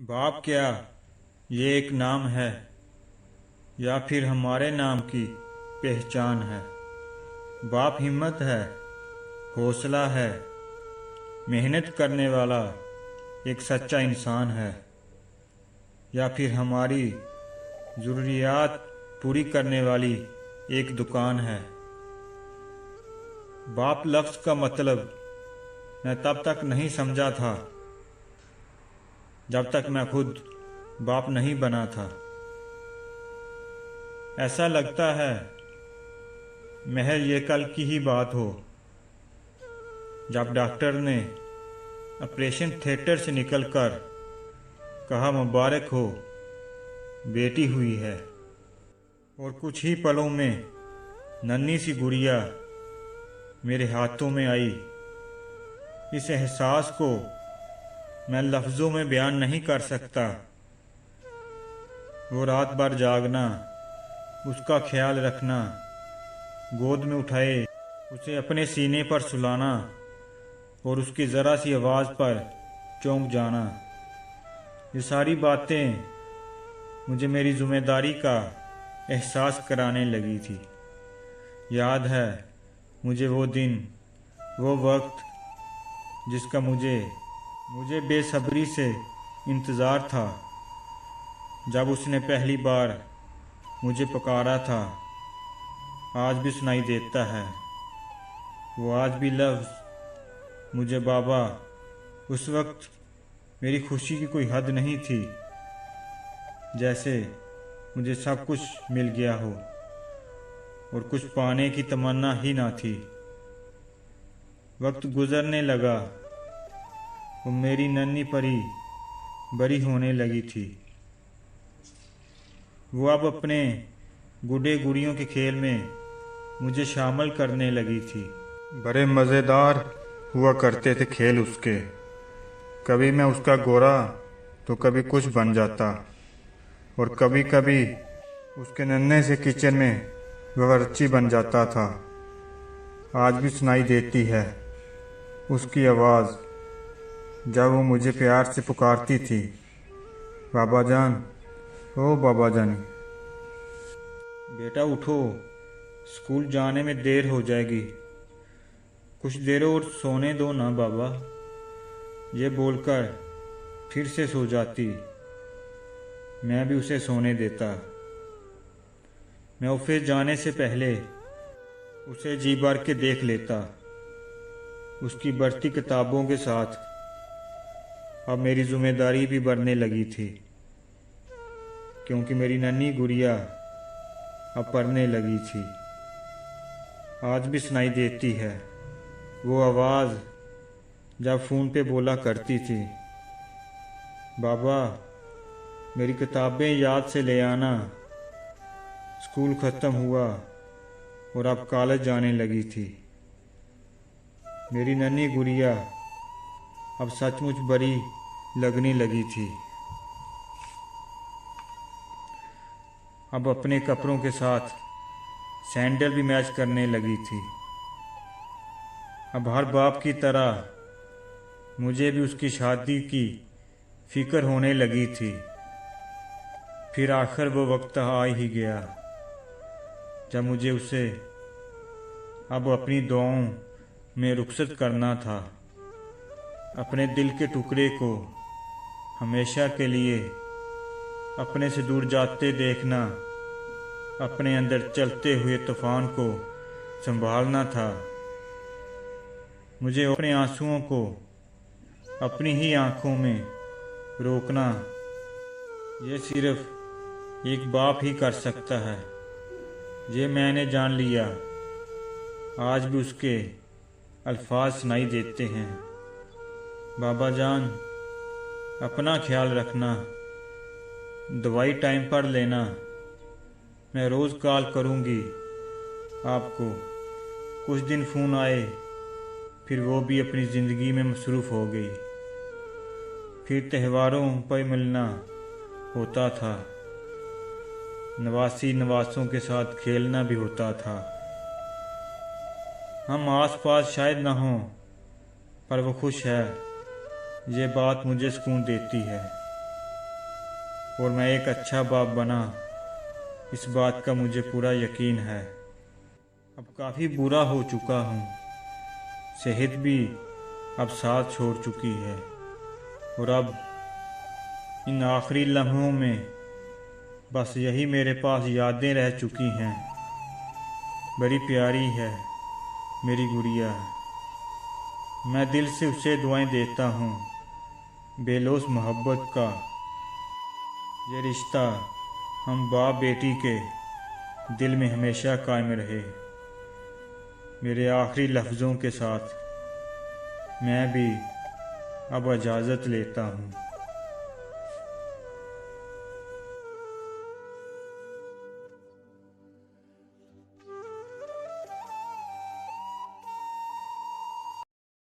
बाप क्या ये एक नाम है या फिर हमारे नाम की पहचान है। बाप हिम्मत है, हौसला है, मेहनत करने वाला एक सच्चा इंसान है या फिर हमारी ज़रूरियात पूरी करने वाली एक दुकान है। बाप लफ्ज़ का मतलब मैं तब तक नहीं समझा था जब तक मैं खुद बाप नहीं बना था। ऐसा लगता है महज ये कल की ही बात हो जब डॉक्टर ने ऑपरेशन थिएटर से निकलकर कहा मुबारक हो, बेटी हुई है। और कुछ ही पलों में नन्ही सी गुड़िया मेरे हाथों में आई। इस एहसास को मैं लफ्ज़ों में बयान नहीं कर सकता। वो रात भर जागना, उसका ख्याल रखना, गोद में उठाए उसे अपने सीने पर सुलाना और उसकी ज़रा सी आवाज़ पर चौंक जाना, ये सारी बातें मुझे मेरी ज़िम्मेदारी का एहसास कराने लगी थी। याद है मुझे वो दिन, वो वक्त जिसका मुझे बेसब्री से इंतज़ार था। जब उसने पहली बार मुझे पुकारा था, आज भी सुनाई देता है वो आज भी लफ्ज़ मुझे बाबा। उस वक्त मेरी खुशी की कोई हद नहीं थी, जैसे मुझे सब कुछ मिल गया हो और कुछ पाने की तमन्ना ही ना थी। वक्त गुजरने लगा, वो मेरी नन्ही परी बड़ी होने लगी थी। वो अब अपने गुड्डे गुड़ियों के खेल में मुझे शामिल करने लगी थी। बड़े मज़ेदार हुआ करते थे खेल उसके। कभी मैं उसका गोरा तो कभी कुछ बन जाता और कभी कभी उसके नन्हे से किचन में बावर्ची बन जाता था। आज भी सुनाई देती है उसकी आवाज़ जब वो मुझे प्यार से पुकारती थी, बाबा जान, ओ बाबा जान। बेटा उठो, स्कूल जाने में देर हो जाएगी, कुछ देर और सोने दो ना बाबा। ये बोलकर फिर से सो जाती। मैं भी उसे सोने देता। मैं ऑफिस जाने से पहले उसे जी भर के देख लेता। उसकी बढ़ती किताबों के साथ अब मेरी जिम्मेदारी भी बढ़ने लगी थी, क्योंकि मेरी नन्ही गुड़िया अब पढ़ने लगी थी। आज भी सुनाई देती है वो आवाज़ जब फ़ोन पे बोला करती थी, बाबा मेरी किताबें याद से ले आना। स्कूल ख़त्म हुआ और अब कॉलेज जाने लगी थी। मेरी नन्ही गुड़िया अब सचमुच बड़ी लगने लगी थी। अब अपने कपड़ों के साथ सैंडल भी मैच करने लगी थी। अब हर बाप की तरह मुझे भी उसकी शादी की फिक्र होने लगी थी। फिर आखिर वो वक्त आ ही गया जब मुझे उसे अब अपनी दुआओं में रुखसत करना था। अपने दिल के टुकड़े को हमेशा के लिए अपने से दूर जाते देखना, अपने अंदर चलते हुए तूफान को संभालना था। मुझे अपने आंसुओं को अपनी ही आंखों में रोकना, ये सिर्फ एक बाप ही कर सकता है। ये मैंने जान लिया। आज भी उसके अल्फाज सुनाई देते हैं, बाबा जान अपना ख्याल रखना, दवाई टाइम पर लेना। मैं रोज़ कॉल करूँगी आपको। कुछ दिन फ़ोन आए, फिर वो भी अपनी ज़िंदगी में मसरूफ़ हो गई। फिर त्योहारों पर मिलना होता था, नवासी नवासों के साथ खेलना भी होता था। हम आस-पास शायद ना हों, पर वो खुश है, ये बात मुझे सुकून देती है। और मैं एक अच्छा बाप बना, इस बात का मुझे पूरा यकीन है। अब काफ़ी बुरा हो चुका हूँ, सेहत भी अब साथ छोड़ चुकी है, और अब इन आखिरी लम्हों में बस यही मेरे पास यादें रह चुकी हैं। बड़ी प्यारी है मेरी गुड़िया, मैं दिल से उसे दुआएं देता हूँ, बेलौस मोहब्बत का ये रिश्ता हम बाप बेटी के दिल में हमेशा कायम रहे। मेरे आखिरी लफ्ज़ों के साथ मैं भी अब इजाज़त लेता हूँ।